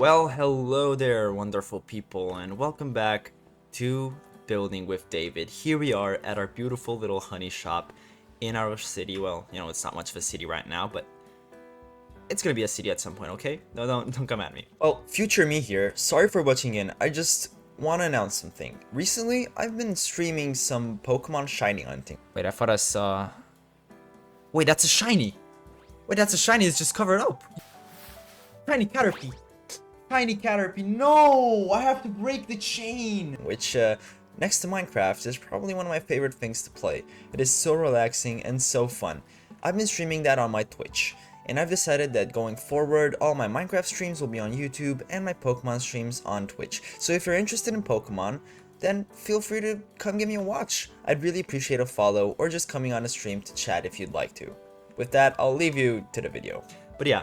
Well, hello there, wonderful people, and welcome back to Building with David. Here we are at our beautiful little honey shop in our city. Well, you know, it's not much of a city right now, but it's gonna be a city at some point, okay? No, don't come at me. Well, future me here. Sorry for butting in. I just want to announce something. Recently, I've been streaming some Pokemon shiny hunting. Wait, I thought I saw... Wait, that's a shiny! Wait, that's a shiny, it's just covered up! Shiny Caterpie! Tiny Caterpie, no! I have to break the chain! Which, next to Minecraft, is probably one of my favorite things to play. It is so relaxing and so fun. I've been streaming that on my Twitch, and I've decided that going forward, all my Minecraft streams will be on YouTube and my Pokemon streams on Twitch. So if you're interested in Pokemon, then feel free to come give me a watch. I'd really appreciate a follow or just coming on a stream to chat if you'd like to. With that, I'll leave you to the video. But yeah.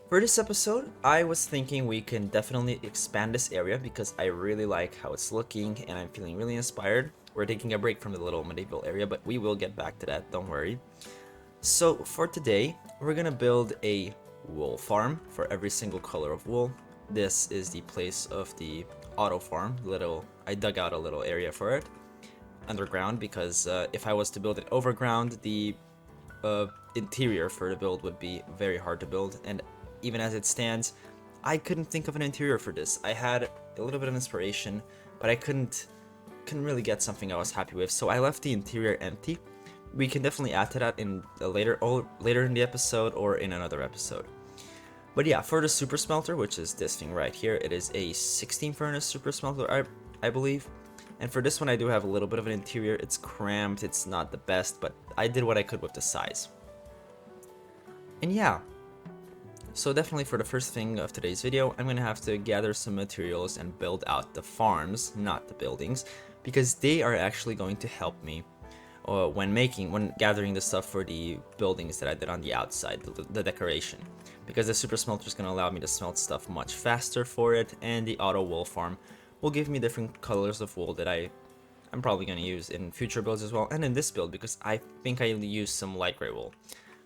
For this episode, I was thinking we can definitely expand this area because I really like how it's looking and I'm feeling really inspired. We're taking a break from the little medieval area, but we will get back to that, don't worry. So for today, we're gonna build a wool farm for every single color of wool. This is the place of the auto farm. I dug out a little area for it underground because if I was to build it overground, the interior for the build would be very hard to build, and even as it stands, I couldn't think of an interior for this. I had a little bit of inspiration, but I couldn't really get something I was happy with, so I left the interior empty. We can definitely add to that in later in the episode or in another episode. But yeah, for the super smelter, which is this thing right here, it is a 16 furnace super smelter, I believe. And for this one, I do have a little bit of an interior. It's cramped, it's not the best, but I did what I could with the size. And yeah. So definitely for the first thing of today's video, I'm going to have to gather some materials and build out the farms, not the buildings, because they are actually going to help me when gathering the stuff for the buildings that I did on the outside, the decoration. Because the super smelter is going to allow me to smelt stuff much faster for it, and the auto wool farm will give me different colors of wool that I'm probably going to use in future builds as well, and in this build, because I think I use some light gray wool.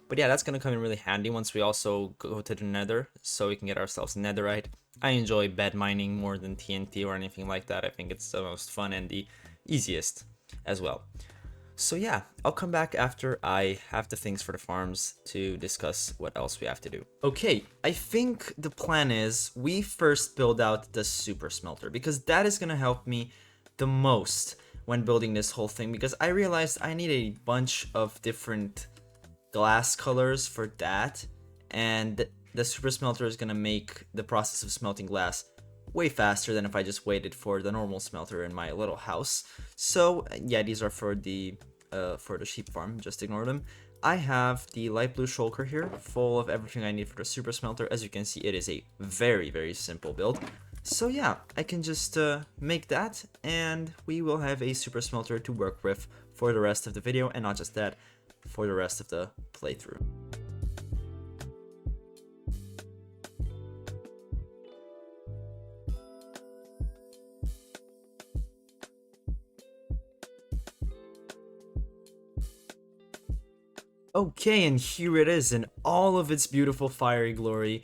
But yeah, that's going to come in really handy once we also go to the nether, so we can get ourselves netherite. I enjoy bed mining more than TNT or anything like that. I think it's the most fun and the easiest as well. So yeah, I'll come back after I have the things for the farms to discuss what else we have to do. Okay, I think the plan is we first build out the super smelter, because that is going to help me the most when building this whole thing, because I realized I need a bunch of different glass colors for that, and the super smelter is gonna make the process of smelting glass way faster than if I just waited for the normal smelter in my little house. So yeah, these are for the sheep farm, just ignore them. I have the light blue shulker here full of everything I need for the super smelter. As you can see, it is a very simple build. So yeah, I can just make that, and we will have a super smelter to work with for the rest of the video, and not just that, for the rest of the playthrough. Okay, and here it is in all of its beautiful fiery glory.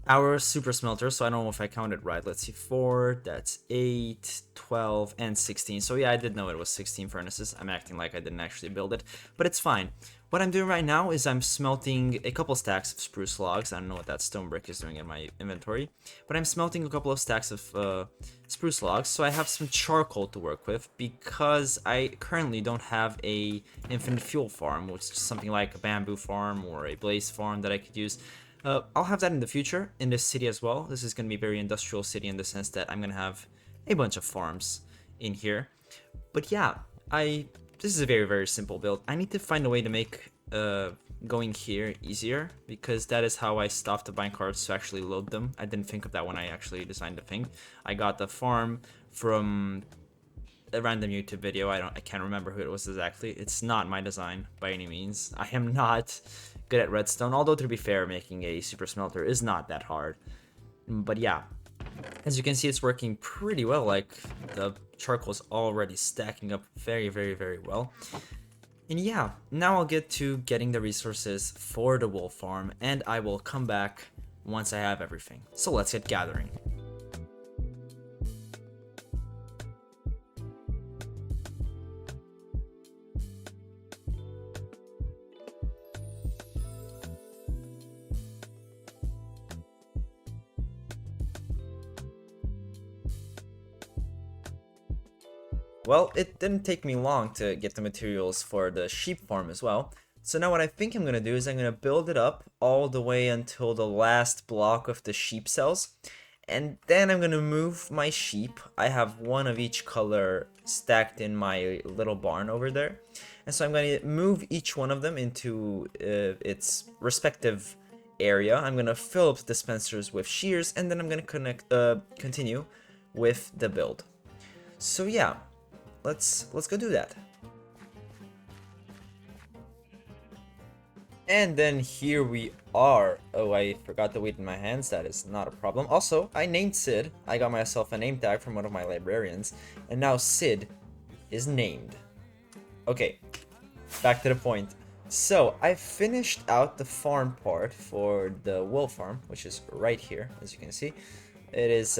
Our super smelter, so I don't know if I counted right. Let's see, 4, that's 8, 12, and 16. So yeah, I did know it was 16 furnaces. I'm acting like I didn't actually build it, but it's fine. What I'm doing right now is I'm smelting a couple stacks of spruce logs. I don't know what that stone brick is doing in my inventory, but I'm smelting a couple of stacks of spruce logs, so I have some charcoal to work with, because I currently don't have a infinite fuel farm, which is something like a bamboo farm or a blaze farm that I could use. I'll have that in the future in this city as well. This is going to be a very industrial city in the sense that I'm going to have a bunch of farms in here. But yeah, this is a very simple build. I need to find a way to make going here easier, because that is how I stopped the minecarts to actually load them. I didn't think of that when I actually designed the thing. I got the farm from a random YouTube video. I can't remember who it was exactly. It's not my design by any means. I am not good at redstone, although to be fair, making a super smelter is not that hard. But yeah, as you can see, it's working pretty well. Like, the charcoal's already stacking up very well. And yeah, now I'll get to getting the resources for the wool farm, and I will come back once I have everything. So let's get gathering. Well, it didn't take me long to get the materials for the sheep farm as well. So now what I think I'm going to do is I'm going to build it up all the way until the last block of the sheep cells. And then I'm going to move my sheep. I have one of each color stacked in my little barn over there. And so I'm going to move each one of them into its respective area. I'm going to fill up the dispensers with shears, and then I'm going to continue with the build. So yeah, let's go do that. And then here we are. Oh, I forgot the weight in my hands. That is not a problem. Also, I named Sid. I got myself a name tag from one of my librarians, and now Sid is named. Okay, back to the point. So I finished out the farm part for the wool farm, which is right here, as you can see. It is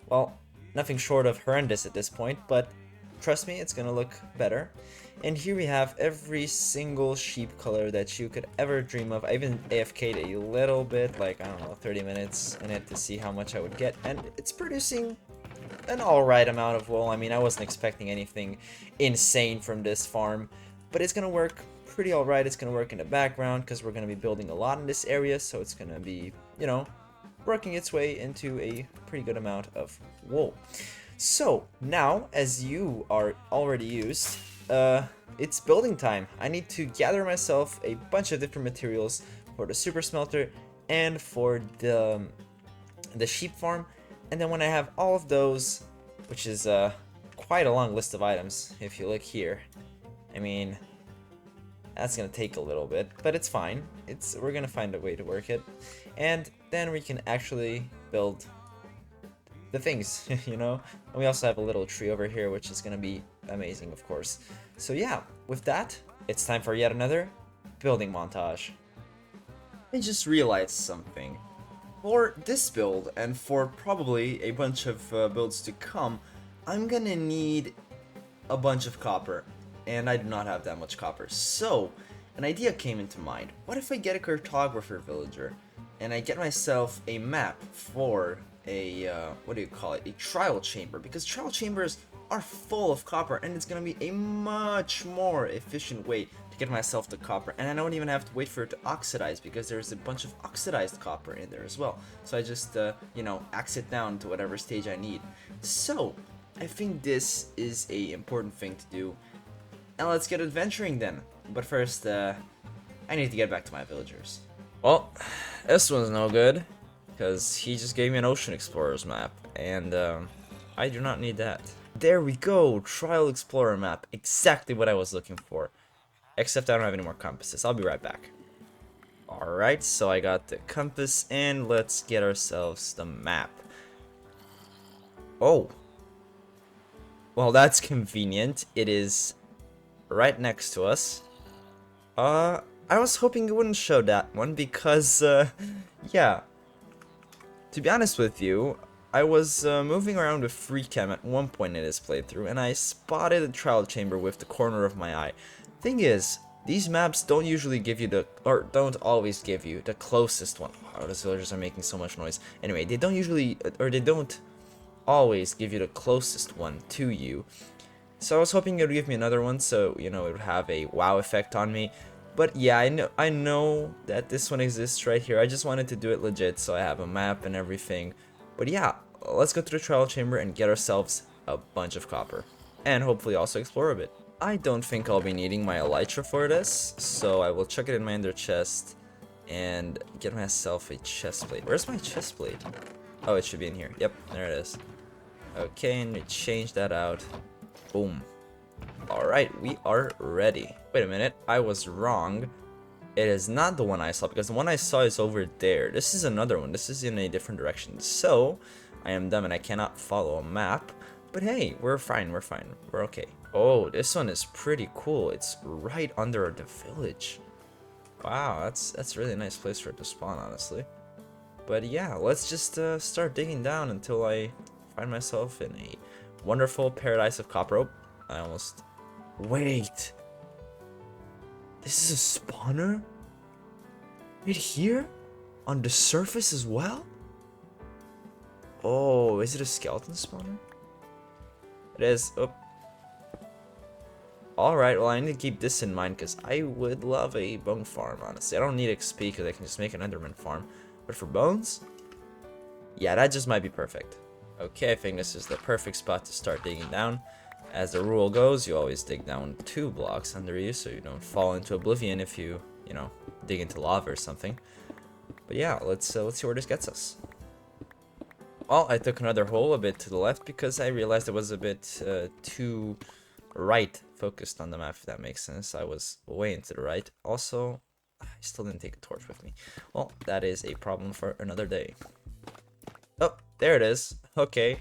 well, nothing short of horrendous at this point, but trust me, it's gonna look better. And here we have every single sheep color that you could ever dream of. I even AFK'd a little bit, like, I don't know, 30 minutes in it to see how much I would get, and it's producing an alright amount of wool. I mean, I wasn't expecting anything insane from this farm, but it's gonna work pretty alright. It's gonna work in the background because we're gonna be building a lot in this area, so it's gonna be, you know, working its way into a pretty good amount of wool. So now, as you are already used, it's building time. I need to gather myself a bunch of different materials for the super smelter and for the sheep farm. And then when I have all of those, which is quite a long list of items, if you look here, I mean, that's gonna take a little bit, but it's fine. We're gonna find a way to work it, and then we can actually build the things, you know. And we also have a little tree over here, which is gonna be amazing, of course. So yeah, with that, it's time for yet another building montage. I just realized something. For this build, and for probably a bunch of builds to come, I'm gonna need a bunch of copper, and I do not have that much copper. So, an idea came into mind. What if I get a cartographer villager, and I get myself a map for a, what do you call it, a trial chamber, because trial chambers are full of copper, and it's gonna be a much more efficient way to get myself the copper, and I don't even have to wait for it to oxidize, because there's a bunch of oxidized copper in there as well. So I just, you know, axe it down to whatever stage I need. So, I think this is a important thing to do, and let's get adventuring then. But first, I need to get back to my villagers. Well, this one's no good, because he just gave me an Ocean Explorer's map, and I do not need that. There we go, Trial Explorer map, exactly what I was looking for. Except I don't have any more compasses. I'll be right back. Alright, so I got the compass, and let's get ourselves the map. Oh. Well, that's convenient. It is right next to us. I was hoping it wouldn't show that one because, yeah. To be honest with you, I was moving around with FreeCam at one point in this playthrough, and I spotted a trial chamber with the corner of my eye. Thing is, these maps don't usually give you don't always give you the closest one. Oh, those villagers are making so much noise. Anyway, they don't always give you the closest one to you. So I was hoping it would give me another one, so, you know, it would have a wow effect on me. But yeah, I know that this one exists right here. I just wanted to do it legit, so I have a map and everything. But yeah, let's go to the trial chamber and get ourselves a bunch of copper. And hopefully also explore a bit. I don't think I'll be needing my elytra for this, so I will chuck it in my ender chest and get myself a chest plate. Where's my chest plate? Oh, it should be in here. Yep, there it is. Okay, and we change that out. Boom. Alright, we are ready. Wait a minute, I was wrong. It is not the one I saw, because the one I saw is over there. This is another one. This is in a different direction. So, I am dumb and I cannot follow a map. But hey, we're fine, we're fine. We're okay. Oh, this one is pretty cool. It's right under the village. Wow, that's a really nice place for it to spawn, honestly. But yeah, let's just start digging down until I find myself in a wonderful paradise of copper. Oh, I almost... Wait. This is a spawner? Right here? On the surface as well? Oh, is it a skeleton spawner? It is. Oh, Alright, well, I need to keep this in mind because I would love a bone farm, honestly. I don't need XP because I can just make an Enderman farm. But for bones, yeah, that just might be perfect. Okay, I think this is the perfect spot to start digging down. As the rule goes, you always dig down 2 blocks under you so you don't fall into oblivion if you know, dig into lava or something. But yeah, let's see where this gets us. Well, I took another hole a bit to the left because I realized it was a bit too right focused on the map, if that makes sense. I was way into the right. Also, I still didn't take a torch with me. Well, that is a problem for another day. Oh, there it is. Okay.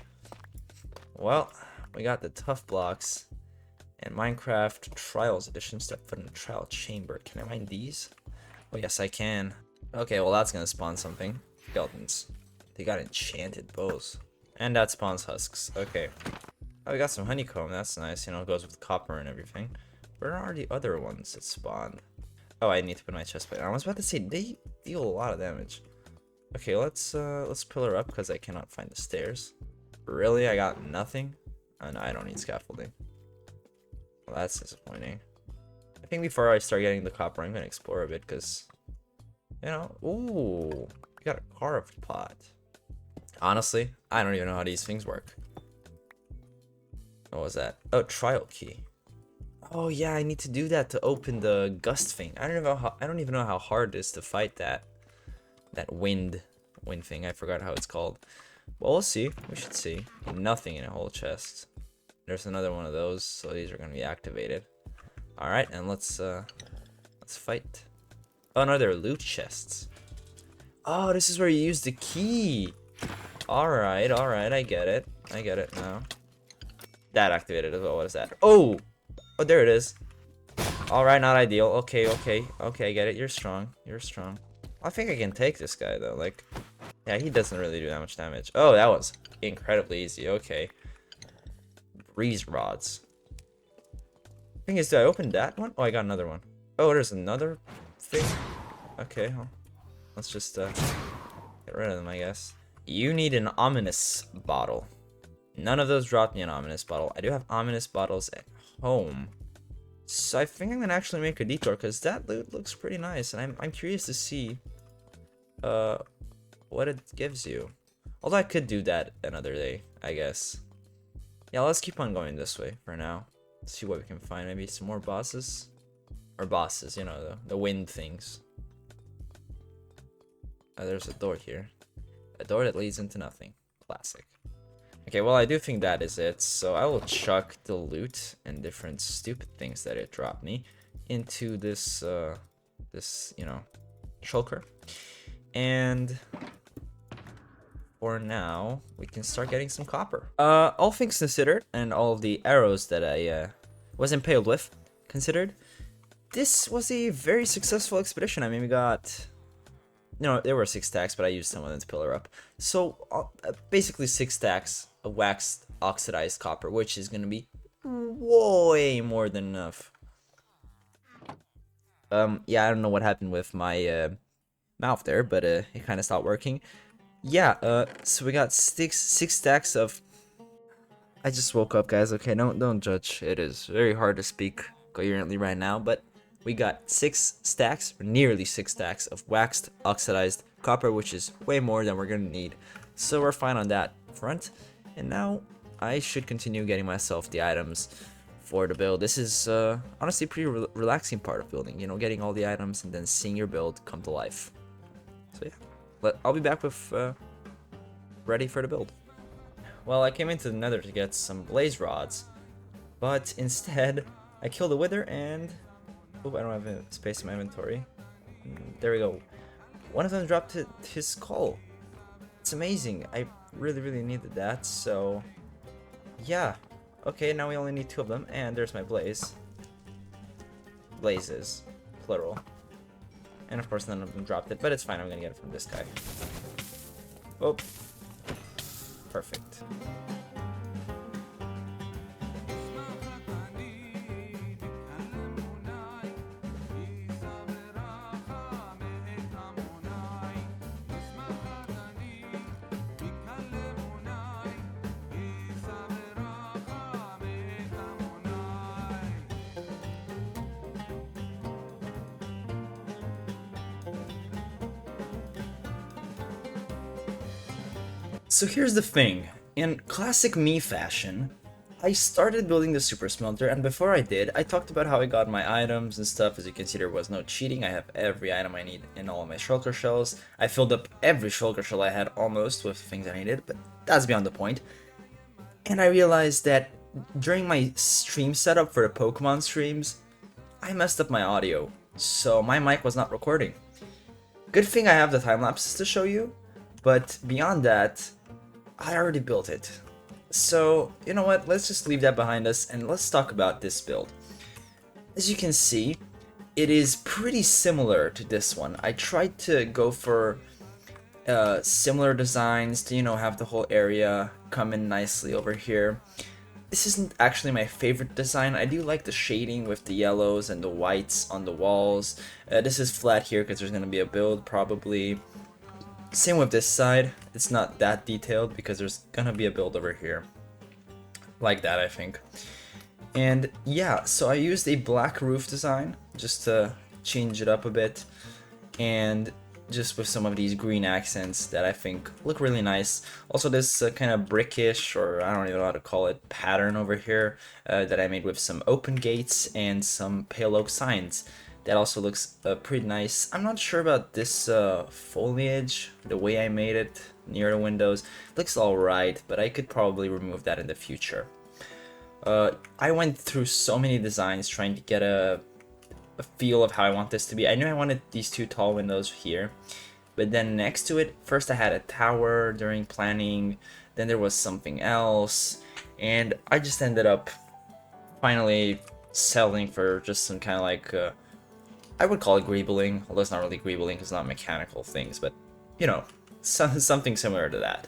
Well, we got the tough blocks and Minecraft Trials Edition. Step foot in the trial chamber. Can I mine these? Oh, yes, I can. Okay, well, that's gonna spawn something. Skeletons. They got enchanted bows. And that spawns husks. Okay. Oh, we got some honeycomb. That's nice. You know, it goes with copper and everything. Where are the other ones that spawned? Oh, I need to put my chest plate. I was about to say, they deal a lot of damage. Okay, let's pillar up because I cannot find the stairs. Really? I got nothing? Oh, no, I don't need scaffolding. Well, that's disappointing. I think before I start getting the copper, I'm going to explore a bit because, you know, ooh, we got a carved pot. Honestly, I don't even know how these things work. What was that? Oh, trial key. Oh yeah, I need to do that to open the gust thing. I don't even know how hard it is to fight that wind thing. I forgot how it's called. Well, we'll see. We should see. Nothing in a whole chest. There's another one of those, so these are gonna be activated. All right, and let's fight. Oh no, they're loot chests. Oh, this is where you use the key. All right, I get it. I get it now. That activated as well. What is that? Oh, there it is. All right, not ideal. Okay, I get it. You're strong. You're strong. I think I can take this guy though. Like, yeah, he doesn't really do that much damage. Oh, that was incredibly easy. Okay. Breeze rods. Thing is, did I open that one? Oh, I got another one. Oh, there's another thing. Okay, well, let's just get rid of them, I guess. You need an ominous bottle. None of those dropped me an ominous bottle. I do have ominous bottles at home. So I think I'm gonna actually make a detour because that loot looks pretty nice, and I'm curious to see what it gives you. Although I could do that another day, I guess. Yeah, let's keep on going this way for now. Let's see what we can find. Maybe some more bosses. Or bosses, you know, the wind things. Oh, there's a door here. A door that leads into nothing. Classic. Okay, well, I do think that is it. So I will chuck the loot and different stupid things that it dropped me into this, you know, shulker. And for now, we can start getting some copper. All things considered, and all of the arrows that I was impaled with considered, this was a very successful expedition. I mean, we got, you know, there were 6 stacks, but I used some of them to pillar up. So basically 6 stacks of waxed oxidized copper, which is going to be way more than enough. Yeah, I don't know what happened with my mouth there, but it kind of stopped working. Yeah, so we got six stacks of. I just woke up, guys. Okay, don't judge. It is very hard to speak coherently right now, but we got 6 stacks, or nearly 6 stacks of waxed oxidized copper, which is way more than we're gonna need. So we're fine on that front. And now I should continue getting myself the items for the build. This is honestly a pretty relaxing part of building. You know, getting all the items and then seeing your build come to life. So yeah. But I'll be back with ready for the build. Well, I came into the nether to get some blaze rods, but instead I killed a wither and oh, I don't have space in my inventory. There we go. One of them dropped his skull. It's amazing. I really needed that. So yeah. Okay, now we only need 2 of them, and there's my blaze. Blazes, plural. And of course none of them dropped it, but it's fine, I'm gonna get it from this guy. Oh. Perfect. So here's the thing. In classic me fashion, I started building the super smelter, and before I did, I talked about how I got my items and stuff. As you can see, there was no cheating. I have every item I need in all of my shulker shells. I filled up every shulker shell I had almost with things I needed, but that's beyond the point. And I realized that during my stream setup for the Pokemon streams, I messed up my audio, so my mic was not recording. Good thing I have the time lapses to show you, but beyond that, I already built it. So, you know what, let's just leave that behind us and let's talk about this build. As you can see, it is pretty similar to this one. I tried to go for similar designs to, have the whole area come in nicely over here. This isn't actually my favorite design. I do like the shading with the yellows and the whites on the walls. This is flat here because there's going to be a build probably. Same with this side. It's not that detailed because there's going to be a build over here. Like that, I think. And yeah, so I used a black roof design just to change it up a bit. And just with some of these green accents that I think look really nice. Also this kind of brickish, or I don't even know how to call it, pattern over here that I made with some open gates and some pale oak signs. That also looks pretty nice. I'm not sure about this foliage, the way I made it near the windows. Looks alright, but I could probably remove that in the future. I went through so many designs trying to get a feel of how I want this to be. I knew I wanted these two tall windows here, but then next to it, first I had a tower during planning, then there was something else, and I just ended up finally settling for just some kind of like, I would call it greebling, although it's not really greebling because it's not mechanical things, but something similar to that.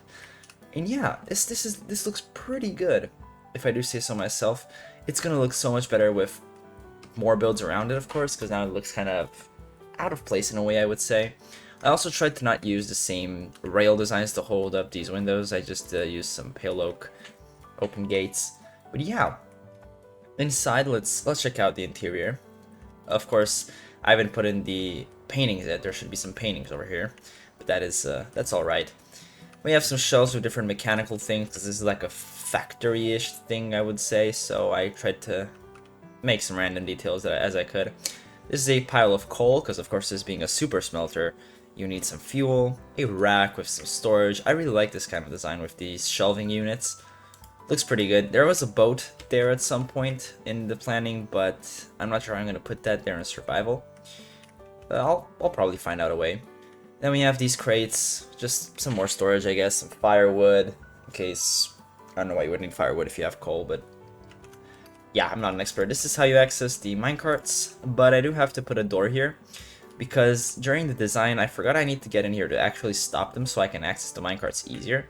And yeah, this looks pretty good, if I do say so myself. It's gonna look so much better with more builds around it, of course, because now it looks kind of out of place in a way, I would say. I also tried to not use the same rail designs to hold up these windows. I just used some pale oak open gates. But yeah, inside, let's check out the interior. Of course, I haven't put in the paintings yet. There should be some paintings over here, but that's all right. We have some shelves with different mechanical things because this is like a factory-ish thing, I would say. So I tried to make some random details as I could. This is a pile of coal, because of course this being a super smelter, you need some fuel, a rack with some storage. I really like this kind of design with these shelving units. Looks pretty good. There was a boat there at some point in the planning, but I'm not sure how I'm going to put that there in survival. I'll probably find out a way. Then we have these crates, just some more storage, I guess, some firewood, in case, I don't know why you would need firewood if you have coal, but yeah, I'm not an expert. This is how you access the minecarts, but I do have to put a door here because during the design, I forgot I need to get in here to actually stop them so I can access the minecarts easier.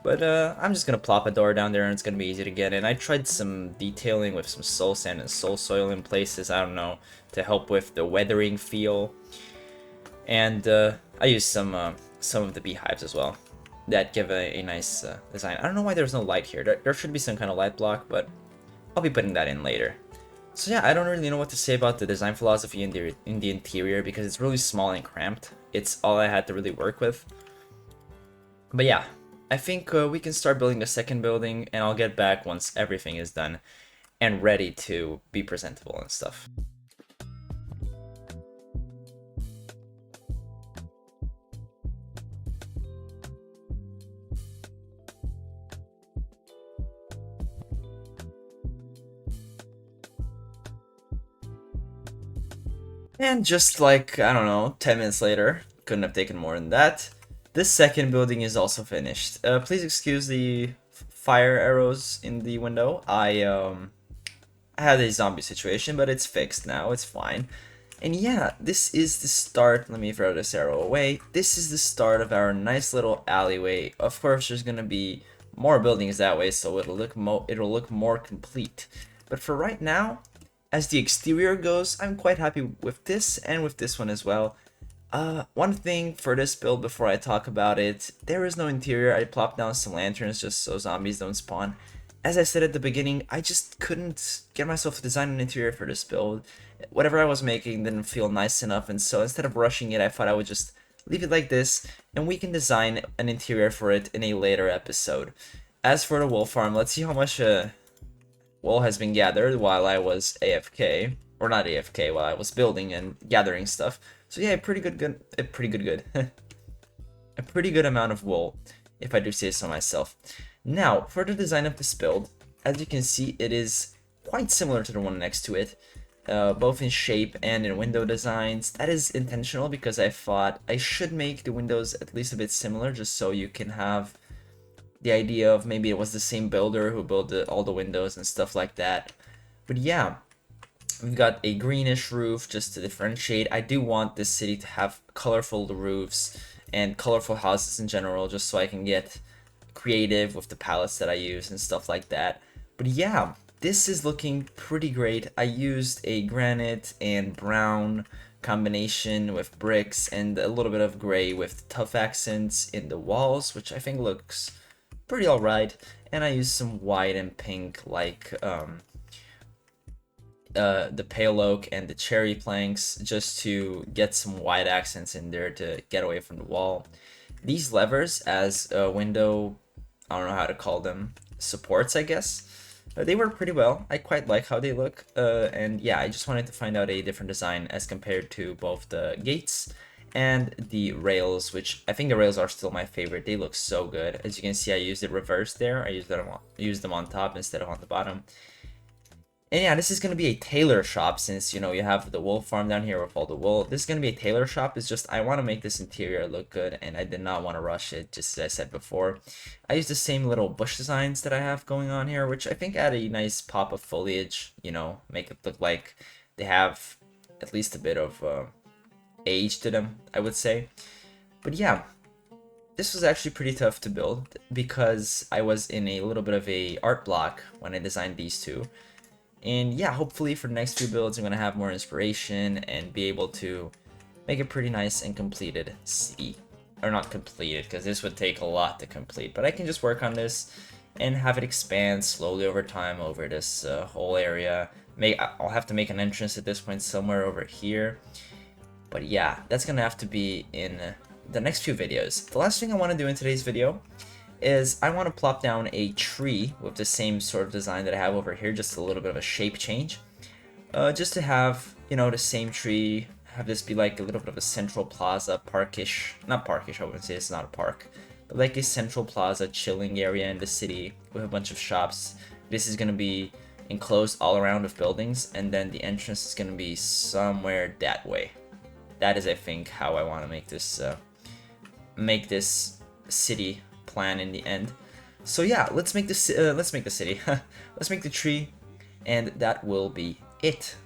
But I'm just gonna plop a door down there and it's gonna be easy to get in. I tried some detailing with some soul sand and soul soil in places, I don't know, to help with the weathering feel. And I used some of the beehives as well that give a nice design. I don't know why there's no light here. There should be some kind of light block, but I'll be putting that in later. So yeah, I don't really know what to say about the design philosophy in the interior because it's really small and cramped. It's all I had to really work with. But yeah, I think we can start building the second building, and I'll get back once everything is done and ready to be presentable and stuff. And just like, I don't know, 10 minutes later, couldn't have taken more than that, this second building is also finished. Please excuse the fire arrows in the window. I had a zombie situation, but it's fixed now, it's fine. And yeah, this is the start. Let me throw this arrow away. This is the start of our nice little alleyway. Of course, there's gonna be more buildings that way, so it'll look more complete. But for right now, as the exterior goes, I'm quite happy with this and with this one as well. One thing for this build before I talk about it, there is no interior. I plopped down some lanterns just so zombies don't spawn. As I said at the beginning, I just couldn't get myself to design an interior for this build. Whatever I was making didn't feel nice enough, and so instead of rushing it, I thought I would just leave it like this, and we can design an interior for it in a later episode. As for the wool farm, let's see how much wool has been gathered while I was AFK, or not AFK, while I was building and gathering stuff. So yeah, a pretty good, a pretty good amount of wool, if I do say so myself. Now, for the design of this build, as you can see, it is quite similar to the one next to it, both in shape and in window designs. That is intentional because I thought I should make the windows at least a bit similar, just so you can have the idea of maybe it was the same builder who built all the windows and stuff like that. But yeah, we've got a greenish roof just to differentiate. I do want this city to have colorful roofs and colorful houses in general, just so I can get creative with the palettes that I use and stuff like that. But yeah, this is looking pretty great. I used a granite and brown combination with bricks and a little bit of gray with tough accents in the walls, which I think looks pretty alright. And I used some white and pink like the pale oak and the cherry planks just to get some white accents in there to get away from the wall. These levers as window, I don't know how to call them, supports, I guess. They work pretty well. I quite like how they look. And yeah, I just wanted to find out a different design as compared to both the gates and the rails, which I think the rails are still my favorite. They look so good. As you can see, I used it reversed there. I used them on top instead of on the bottom. And yeah, this is going to be a tailor shop since, you know, you have the wool farm down here with all the wool. This is going to be a tailor shop. It's just I want to make this interior look good and I did not want to rush it, just as I said before. I used the same little bush designs that I have going on here, which I think add a nice pop of foliage, you know, make it look like they have at least a bit of age to them, I would say. But yeah, this was actually pretty tough to build because I was in a little bit of a art block when I designed these two. And yeah, hopefully for the next few builds, I'm going to have more inspiration and be able to make a pretty nice and completed city. Or not completed, because this would take a lot to complete. But I can just work on this and have it expand slowly over time over this whole area. I'll have to make an entrance at this point somewhere over here. But yeah, that's going to have to be in the next few videos. The last thing I want to do in today's video is I want to plop down a tree with the same sort of design that I have over here, just a little bit of a shape change. Just to have, you know, the same tree, have this be like a little bit of a central plaza, parkish, not parkish, I wouldn't say it's not a park, but like a central plaza chilling area in the city with a bunch of shops. This is going to be enclosed all around with buildings, and then the entrance is going to be somewhere that way. That is, I think, how I want to make this city plan in the end. So yeah, let's make the city. Let's make the tree, and that will be it.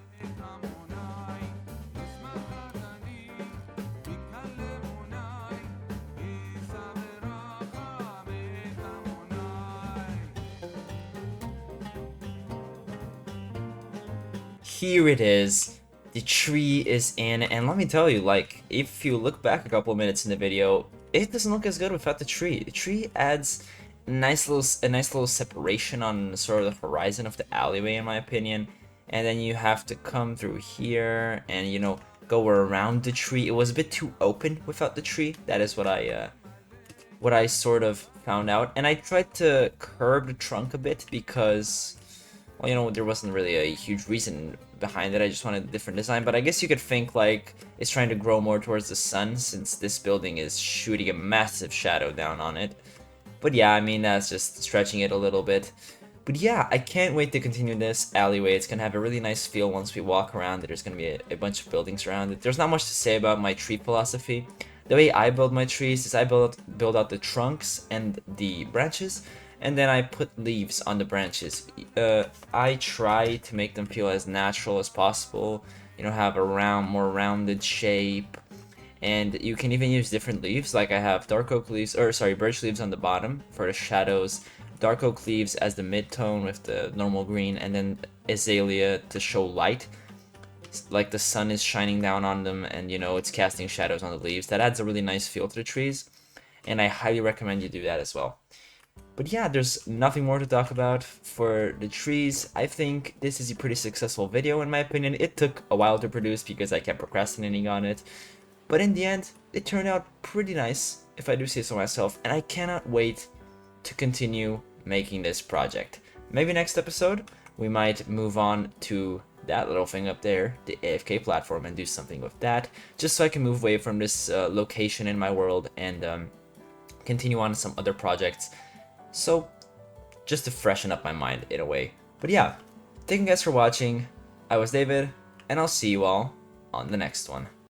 Here it is. The tree is in, and let me tell you, like, if you look back a couple of minutes in the video, it doesn't look as good without the tree. The tree adds a nice little separation on sort of the horizon of the alleyway, in my opinion. And then you have to come through here and, you know, go around the tree. It was a bit too open without the tree. That is what I sort of found out. And I tried to curb the trunk a bit because, well, you know, there wasn't really a huge reason behind it. I just wanted a different design, but I guess you could think like it's trying to grow more towards the sun since this building is shooting a massive shadow down on it. But yeah, I mean, that's just stretching it a little bit. But yeah, I can't wait to continue this alleyway. It's gonna have a really nice feel once we walk around it. There's gonna be a bunch of buildings around it. There's not much to say about my tree philosophy. The way I build my trees is I build out the trunks and the branches, and then I put leaves on the branches. I try to make them feel as natural as possible, you know, have a more rounded shape, and you can even use different leaves, like I have dark oak leaves, or sorry, birch leaves on the bottom for the shadows, dark oak leaves as the mid-tone with the normal green, and then azalea to show light, like the sun is shining down on them and, you know, it's casting shadows on the leaves. That adds a really nice feel to the trees, and I highly recommend you do that as well. But yeah, there's nothing more to talk about for the trees. I think this is a pretty successful video in my opinion. It took a while to produce because I kept procrastinating on it. But in the end, it turned out pretty nice, if I do say so myself, and I cannot wait to continue making this project. Maybe next episode, we might move on to that little thing up there, the AFK platform, and do something with that, just so I can move away from this location in my world and continue on some other projects. So, just to freshen up my mind in a way. But yeah, thank you guys for watching. I was David, and I'll see you all on the next one.